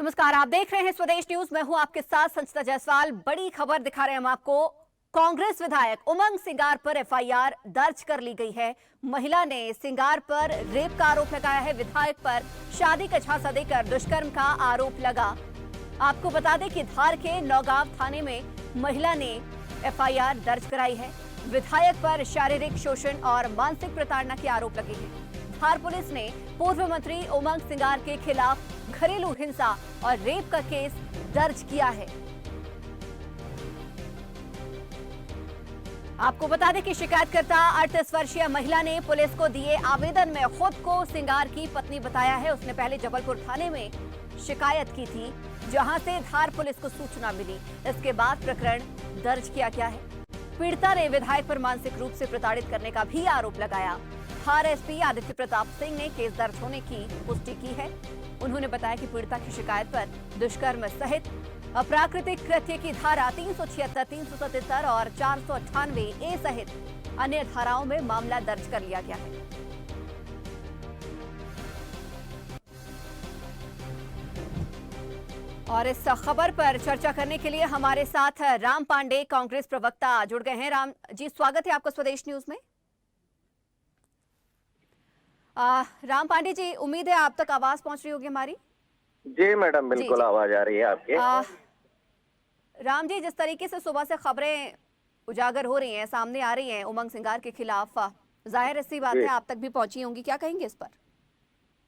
नमस्कार, आप देख रहे हैं स्वदेश न्यूज। मैं हूं आपके साथ संचिता जायसवाल। बड़ी खबर दिखा रहे हैं हम आपको। कांग्रेस विधायक उमंग सिंगार पर एफआईआर दर्ज कर ली गई है। महिला ने सिंगार पर रेप का आरोप लगाया है। विधायक पर शादी का झांसा देकर दुष्कर्म का आरोप लगा। आपको बता दें कि धार के नौगांव थाने में महिला ने एफआईआर दर्ज कराई है। विधायक पर शारीरिक शोषण और मानसिक प्रताड़ना के आरोप लगे हैं। धार पुलिस ने पूर्व मंत्री उमंग सिंगार के खिलाफ घरेलू हिंसा और रेप का केस दर्ज किया है। आपको बता दें कि शिकायतकर्ता 38 वर्षीय महिला ने पुलिस को दिए आवेदन में खुद को सिंगार की पत्नी बताया है। उसने पहले जबलपुर थाने में शिकायत की थी, जहां से धार पुलिस को सूचना मिली। इसके बाद प्रकरण दर्ज किया गया है। पीड़िता ने विधायक पर मानसिक रूप से प्रताड़ित करने का भी आरोप लगाया। धार एसपी आदित्य प्रताप सिंह ने केस दर्ज होने की पुष्टि की है। उन्होंने बताया कि पीड़िता की शिकायत पर दुष्कर्म सहित अप्राकृतिक कृत्य की धारा 376, 377 और 498 ए सहित अन्य धाराओं में मामला दर्ज कर लिया गया है। और इस खबर पर चर्चा करने के लिए हमारे साथ राम पांडे, कांग्रेस प्रवक्ता, जुड़ गए हैं। राम जी, स्वागत है आपका स्वदेश न्यूज में। राम पांडे जी, उम्मीद है आप तक आवाज पहुंच रही होगी हमारी। जी मैडम, बिल्कुल आवाज आ रही है आपके। राम जी, जिस तरीके से सुबह से खबरें उजागर हो रही हैं, सामने आ रही हैं उमंग सिंगार के खिलाफ, जाहिर सी बात है आप तक भी पहुंची होंगी, क्या कहेंगे इस पर?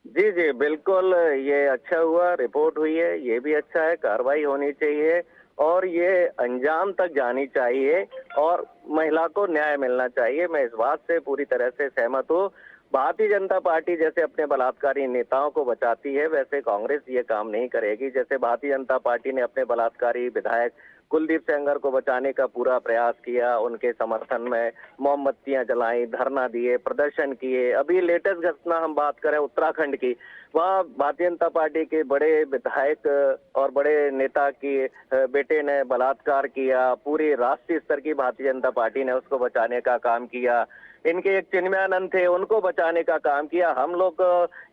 जी जी बिल्कुल, ये अच्छा हुआ, रिपोर्ट हुई है, ये भी अच्छा है। कार्रवाई होनी चाहिए और ये अंजाम तक जानी चाहिए और महिला को न्याय मिलना चाहिए। मैं इस बात से पूरी तरह से सहमत हूँ। भारतीय जनता पार्टी जैसे अपने बलात्कारी नेताओं को बचाती है, वैसे कांग्रेस ये काम नहीं करेगी। जैसे भारतीय जनता पार्टी ने अपने बलात्कारी विधायक कुलदीप सेंगर को बचाने का पूरा प्रयास किया, उनके समर्थन में मोमबत्तियां जलाई, धरना दिए, प्रदर्शन किए। अभी लेटेस्ट घटना हम बात करें उत्तराखंड की, वहाँ भारतीय जनता पार्टी के बड़े विधायक और बड़े नेता की बेटे ने बलात्कार किया। पूरी राष्ट्रीय स्तर की भारतीय जनता पार्टी ने उसको बचाने का काम किया। इनके एक चिन्मयानंद थे, उनको बचाने का काम किया। हम लोग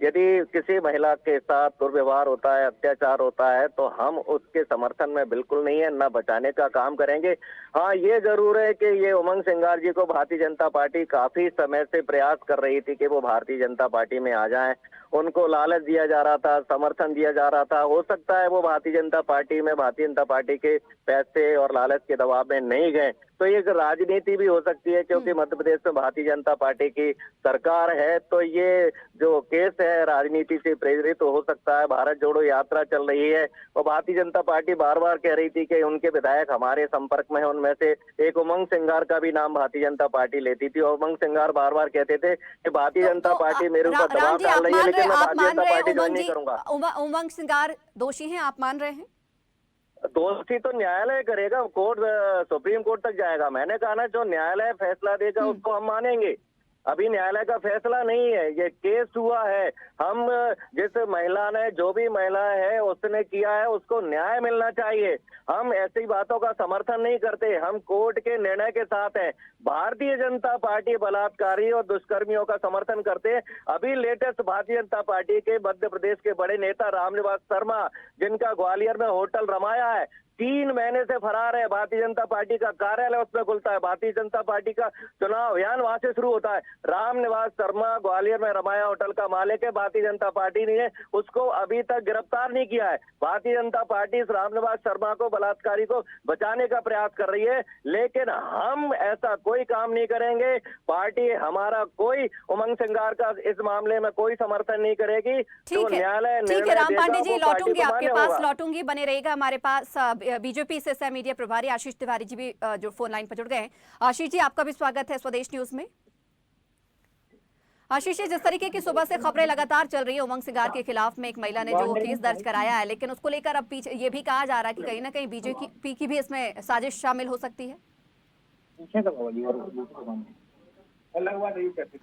यदि किसी महिला के साथ दुर्व्यवहार होता है, अत्याचार होता है, तो हम उसके समर्थन में बिल्कुल नहीं है, न बचाने का काम करेंगे। हाँ, ये जरूर है कि ये उमंग सिंगार जी को भारतीय जनता पार्टी काफी समय से प्रयास कर रही थी कि वो भारतीय जनता पार्टी में आ जाएं। उनको लालच दिया जा रहा था, समर्थन दिया जा रहा था। हो सकता है वो भारतीय जनता पार्टी के पैसे और लालच के दबाव में नहीं गए, तो एक राजनीति भी हो सकती है, क्योंकि मध्य प्रदेश में भारतीय जनता पार्टी की सरकार है। तो ये जो केस है राजनीति से प्रेरित हो सकता है। भारत जोड़ो यात्रा चल रही है और भारतीय जनता पार्टी बार बार कह रही थी कि उनके विधायक हमारे संपर्क में है। उनमें से एक उमंग सिंगार का भी नाम भारतीय जनता पार्टी लेती थी और उमंग सिंगार बार बार कहते थे कि भारतीय जनता पार्टी मेरे ऊपर दबाव डाल रही है, लेकिन मैं भारतीय जनता पार्टी ज्वाइन नहीं करूंगा। उमंग सिंगार दोषी हैं, आप मान रहे हैं? दोषी तो न्यायालय करेगा, कोर्ट, सुप्रीम कोर्ट तक जाएगा। मैंने कहा ना, जो न्यायालय फैसला देगा उसको हम मानेंगे। अभी न्यायालय का फैसला नहीं है, ये केस हुआ है। हम जिस महिला ने, जो भी महिला है उसने किया है, उसको न्याय मिलना चाहिए। हम ऐसी बातों का समर्थन नहीं करते, हम कोर्ट के निर्णय के साथ हैं। भारतीय जनता पार्टी बलात्कारी और दुष्कर्मियों का समर्थन करते हैं। अभी लेटेस्ट भारतीय जनता पार्टी के मध्य प्रदेश के बड़े नेता रामनिवास शर्मा, जिनका ग्वालियर में होटल रमाया है, 3 महीने से फरार है। भारतीय जनता पार्टी का कार्यालय उसमें खुलता है, भारतीय जनता पार्टी का चुनाव अभियान वहां से शुरू होता है। रामनिवास शर्मा ग्वालियर में रमाया होटल का मालिक है। भारतीय जनता पार्टी ने उसको अभी तक गिरफ्तार नहीं किया है। भारतीय जनता पार्टी इस रामनिवास शर्मा को, बलात्कारी को बचाने का प्रयास कर रही है, लेकिन हम ऐसा कोई काम नहीं करेंगे। पार्टी हमारा कोई उमंग सिंगार का इस मामले में कोई समर्थन नहीं करेगी। तो न्यायालय ठीक है राम पांडे जी, लौटूंगी आपके पास, लौटूंगी, बने रहेगा हमारे पास। बीजेपी से सह मीडिया प्रभारी आशीष तिवारी जी भी जो फोन लाइन पर जुड़ गए हैं। आशीष जी, आपका भी स्वागत है स्वदेश न्यूज में। आशीष जी, जिस तरीके की सुबह से खबरें लगातार चल रही है उमंग सिंगार के खिलाफ में, एक महिला ने जो केस दर्ज कराया है, लेकिन उसको लेकर अब पीछे ये भी कहा जा रहा है कि कहीं ना कहीं बीजेपी की भी इसमें साजिश शामिल हो सकती है।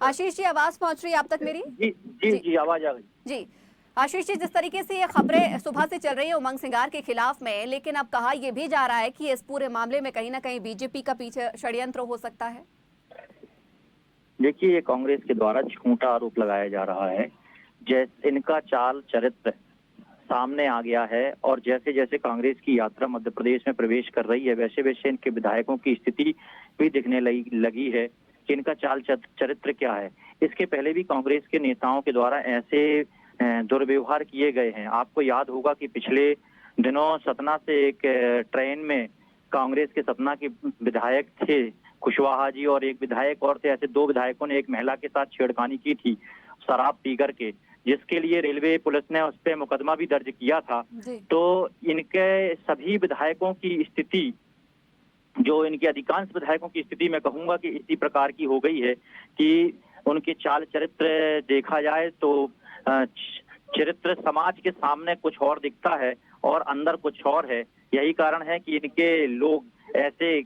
आशीष जी, आवाज पहुंच रही है आप तक मेरी? जी आवाज आ गई। जी आशीष जी, जिस तरीके से ये खबरें सुबह से चल रही है उमंग सिंगार के खिलाफ में, लेकिन अब कहा यह भी जा रहा है कि इस पूरे मामले में कहीं ना कहीं बीजेपी का पीछे षड्यंत्र हो सकता है। देखिए, ये कांग्रेस के द्वारा झूठा आरोप लगाया जा रहा है। जैसे इनका चाल चरित्र सामने आ गया है और जैसे जैसे कांग्रेस की यात्रा मध्य प्रदेश में प्रवेश कर रही है वैसे वैसे इनके विधायकों की स्थिति भी दिखने लगी है कि इनका चाल चरित्र क्या है। इसके पहले भी कांग्रेस के नेताओं के द्वारा ऐसे दुर्व्यवहार किए गए हैं। आपको याद होगा कि पिछले दिनों सतना से एक ट्रेन में कांग्रेस के सतना के विधायक थे कुशवाहा जी और एक विधायक और थे, ऐसे दो विधायकों ने एक महिला के साथ छेड़खानी की थी शराब पी करके, जिसके लिए रेलवे पुलिस ने उस पर मुकदमा भी दर्ज किया था। तो इनके सभी विधायकों की स्थिति, जो इनके अधिकांश विधायकों की स्थिति मैं कहूंगा कि इसी प्रकार की हो गई है कि उनके चाल चरित्र देखा जाए तो चरित्र समाज के सामने कुछ और दिखता है और अंदर कुछ और है। यही कारण है कि इनके लोग ऐसे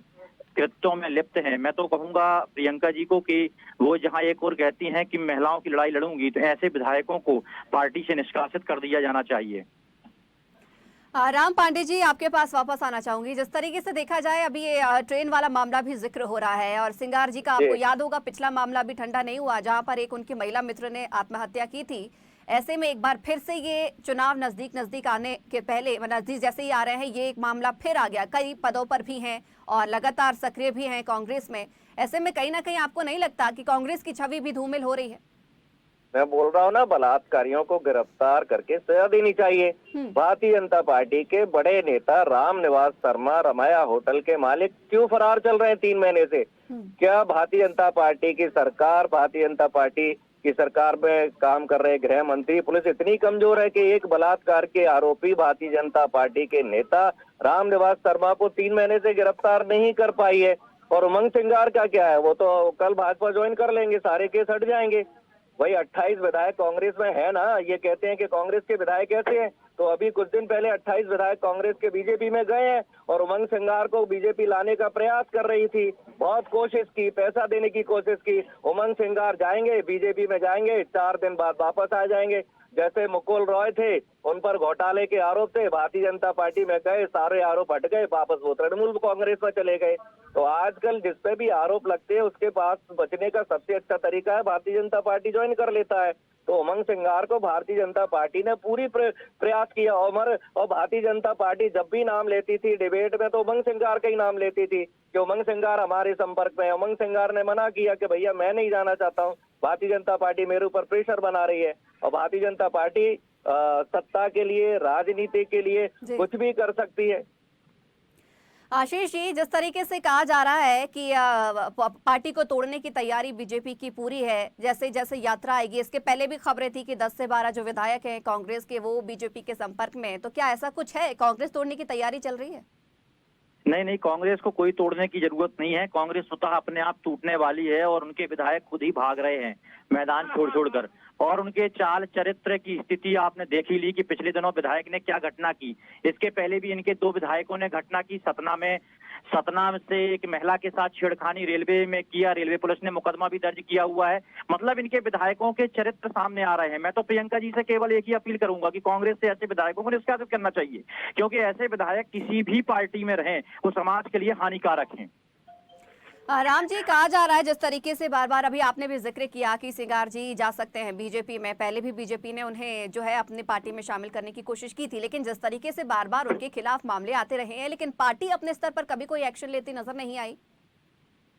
कृत्यों में लिप्त हैं। मैं तो कहूंगा प्रियंका जी को कि वो जहां एक और कहती हैं कि महिलाओं की लड़ाई लड़ूंगी, तो ऐसे विधायकों को पार्टी से निष्कासित कर दिया जाना चाहिए। राम पांडे जी, आपके पास वापस आना चाहूंगी। जिस तरीके से देखा जाए अभी ये ट्रेन वाला मामला भी जिक्र हो रहा है और सिंगार जी का आपको याद होगा पिछला मामला भी ठंडा नहीं हुआ जहां पर एक उनकी महिला मित्र ने आत्महत्या की थी। ऐसे में एक बार फिर से ये चुनाव नजदीक आने के पहले, नजदीक जैसे ही आ रहे हैं, ये एक मामला फिर आ गया। कई पदों पर भी हैं और लगातार सक्रिय भी हैं कांग्रेस में। ऐसे में कहीं ना कहीं आपको नहीं लगता कि कांग्रेस की छवि भी धूमिल हो रही है? मैं बोल रहा हूँ ना, बलात्कारियों को गिरफ्तार करके सजा देनी चाहिए। भारतीय जनता पार्टी के बड़े नेता रामनिवास शर्मा रमाया होटल के मालिक क्यों फरार चल रहे हैं 3 महीने से? क्या भारतीय जनता पार्टी की सरकार, भारतीय जनता पार्टी की सरकार में काम कर रहे गृह मंत्री, पुलिस इतनी कमजोर है कि एक बलात्कार के आरोपी भारतीय जनता पार्टी के नेता रामनिवास शर्मा को 3 महीने से गिरफ्तार नहीं कर पाई है? और उमंग सिंगार का क्या है? वो तो कल भाजपा ज्वाइन कर लेंगे, सारे केस हट जाएंगे। वही 28 विधायक कांग्रेस में है ना, ये कहते हैं कि कांग्रेस के विधायक कैसे हैं, तो अभी कुछ दिन पहले 28 विधायक कांग्रेस के बीजेपी में गए हैं और उमंग सिंगार को बीजेपी लाने का प्रयास कर रही थी। बहुत कोशिश की, पैसा देने की कोशिश की। उमंग सिंगार जाएंगे, बीजेपी में जाएंगे, 4 दिन बाद वापस आ जाएंगे। जैसे मुकुल रॉय थे, उन पर घोटाले के आरोप थे, भारतीय जनता पार्टी में गए, सारे आरोप हट गए, वापस वो तृणमूल कांग्रेस में चले गए। तो आजकल जिस पे भी आरोप लगते हैं उसके पास बचने का सबसे अच्छा तरीका है भारतीय जनता पार्टी ज्वाइन कर लेता है। तो उमंग सिंगार को भारतीय जनता पार्टी ने पूरी प्रयास किया। और भारतीय जनता पार्टी जब भी नाम लेती थी डिबेट में तो उमंग सिंगार का ही नाम लेती थी कि उमंग सिंगार हमारे संपर्क में है। उमंग सिंगार ने मना किया कि भैया मैं नहीं जाना चाहता हूँ, भारतीय जनता पार्टी मेरे ऊपर प्रेशर बना रही है। और भारतीय जनता पार्टी सत्ता के लिए, राजनीति के लिए कुछ भी कर सकती है। आशीष जी, जिस तरीके से कहा जा रहा है कि पार्टी को तोड़ने की तैयारी बीजेपी की पूरी है, जैसे जैसे यात्रा आएगी, इसके पहले भी खबरें थी कि 10 से 12 जो विधायक हैं कांग्रेस के वो बीजेपी के संपर्क में हैं। तो क्या ऐसा कुछ है? कांग्रेस तोड़ने की तैयारी चल रही है? नहीं, कांग्रेस को कोई तोड़ने की जरूरत नहीं है। कांग्रेस स्वतः अपने आप टूटने वाली है और उनके विधायक खुद ही भाग रहे हैं मैदान छोड़ कर। और उनके चाल चरित्र की स्थिति आपने देख ही ली कि पिछले दिनों विधायक ने क्या घटना की। इसके पहले भी इनके 2 विधायकों ने घटना की सतना से एक महिला के साथ छेड़खानी रेलवे में किया, रेलवे पुलिस ने मुकदमा भी दर्ज किया हुआ है। मतलब इनके विधायकों के चरित्र सामने आ रहे हैं। मैं तो प्रियंका जी से केवल एक ही अपील करूंगा कि कांग्रेस से ऐसे विधायकों को निष्कासित करना चाहिए, क्योंकि ऐसे विधायक किसी भी पार्टी में रहें वो समाज के लिए हानिकारक हैं। राम जी, कहा जा रहा है जिस तरीके से बार बार अभी आपने भी जिक्र किया कि सिंगार जी जा सकते हैं बीजेपी में, पहले भी बीजेपी ने उन्हें जो है अपनी पार्टी में शामिल करने की कोशिश की थी, लेकिन जिस तरीके से बार बार उनके खिलाफ मामले आते रहे हैं, लेकिन पार्टी अपने स्तर पर कभी कोई एक्शन लेती नजर नहीं आई।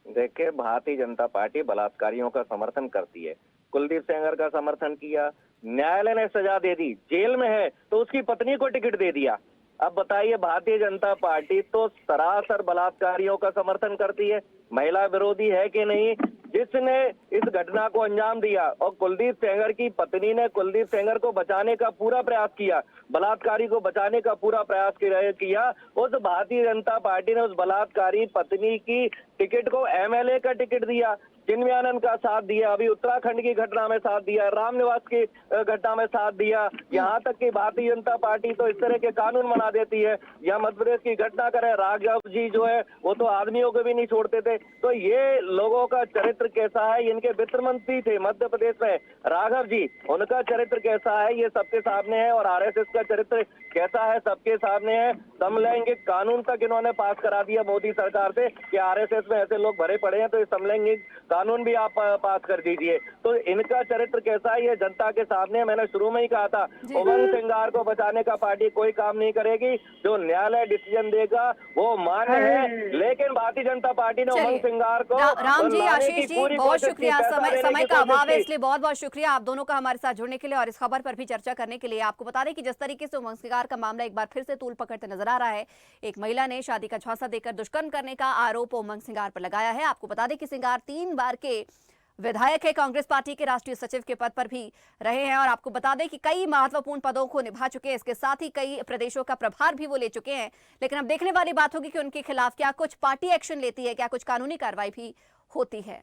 देखिए, भारतीय जनता पार्टी बलात्कारियों का समर्थन करती है। कुलदीप सेंगर का समर्थन किया, न्यायालय ने सजा दे दी, जेल में है तो उसकी पत्नी को टिकट दे दिया। अब बताइए, भारतीय जनता पार्टी तो सरासर बलात्कारियों का समर्थन करती है, महिला विरोधी है कि नहीं? जिसने इस घटना को अंजाम दिया और कुलदीप सेंगर की पत्नी ने कुलदीप सेंगर को बचाने का पूरा प्रयास किया, बलात्कारी को बचाने का पूरा प्रयास किया, उस भारतीय जनता पार्टी ने उस बलात्कारी पत्नी की टिकट को एमएलए का टिकट दिया, चिन्मयानंद का साथ दिया, अभी उत्तराखंड की घटना में साथ दिया, रामनिवास की घटना में साथ दिया। यहाँ तक कि भारतीय जनता पार्टी तो इस तरह के कानून बना देती है। यहाँ मध्य प्रदेश की घटना करे, राघव जी जो है वो तो आदमियों को भी नहीं छोड़ते थे। तो ये लोगों का चरित्र कैसा है? इनके वित्त मंत्री थे मध्य प्रदेश में राघव जी, उनका चरित्र कैसा है ये सबके सामने है। और आरएसएस का चरित्र कैसा है सबके सामने है। समलैंगिक कानून तक इन्होंने पास करा दिया मोदी सरकार से कि आरएसएस में ऐसे लोग भरे पड़े हैं, तो ये समलैंगिक कानून भी आप पास कर दीजिए। तो इनका चरित्र कैसा है ये जनता के सामने है। मैंने शुरू में ही कहा था, उमंग सिंगार को बचाने का पार्टी कोई काम नहीं करेगी, जो न्यायालय डिसीजन देगा वो मान्य है। लेकिन भारतीय जनता पार्टी ने उमंग सिंगार को राम जी, लाने की आशीष जी, पूरी बहुत कोशिश की, शुक्रिया। पैसा देने समय की का कोशिश अभाव है, की। इसलिए बहुत बहुत शुक्रिया आप दोनों का हमारे साथ जुड़ने के लिए और इस खबर पर भी चर्चा करने के लिए। आपको बता दें कि जिस तरीके से उमंग सिंगार का मामला एक बार फिर से तूल पकड़ते नजर आ रहा है, एक महिला ने शादी का झांसा देकर दुष्कर्म करने का आरोप उमंग सिंगार पर लगाया है। आपको बता दें कि सिंगार 3 बार के विधायक है, कांग्रेस पार्टी के राष्ट्रीय सचिव के पद पर भी रहे हैं और आपको बता दें कि कई महत्वपूर्ण पदों को निभा चुके हैं। इसके साथ ही कई प्रदेशों का प्रभार भी वो ले चुके हैं। लेकिन अब देखने वाली बात होगी कि उनके खिलाफ क्या कुछ पार्टी एक्शन लेती है, क्या कुछ कानूनी कार्रवाई भी होती है।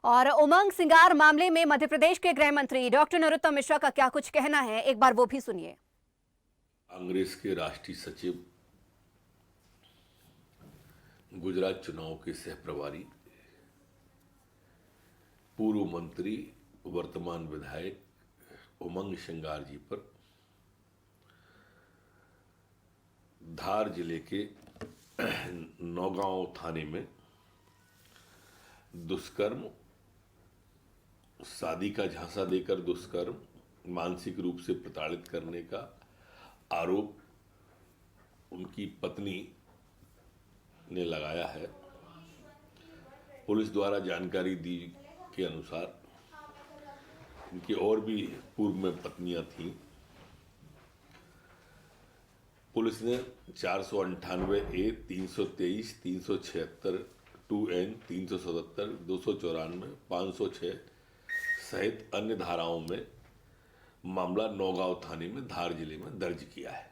और उमंग सिंगार मामले में मध्य प्रदेश के गृह मंत्री डॉक्टर नरोत्तम मिश्रा का क्या कुछ कहना है, एक बार वो भी सुनिए। कांग्रेस के राष्ट्रीय सचिव, गुजरात चुनाव के सह प्रभारी, पूर्व मंत्री, वर्तमान विधायक उमंग सिंगार जी पर धार जिले के नौगांव थाने में दुष्कर्म, शादी का झांसा देकर दुष्कर्म, मानसिक रूप से प्रताड़ित करने का आरोप उनकी पत्नी ने लगाया है। पुलिस द्वारा जानकारी दी के अनुसार इनकी और भी पूर्व में पत्नियां थीं। पुलिस ने 498A, 323, 376, 2N, 377, 294, 506 सहित अन्य धाराओं में मामला नौगांव थाने में धार जिले में दर्ज किया है।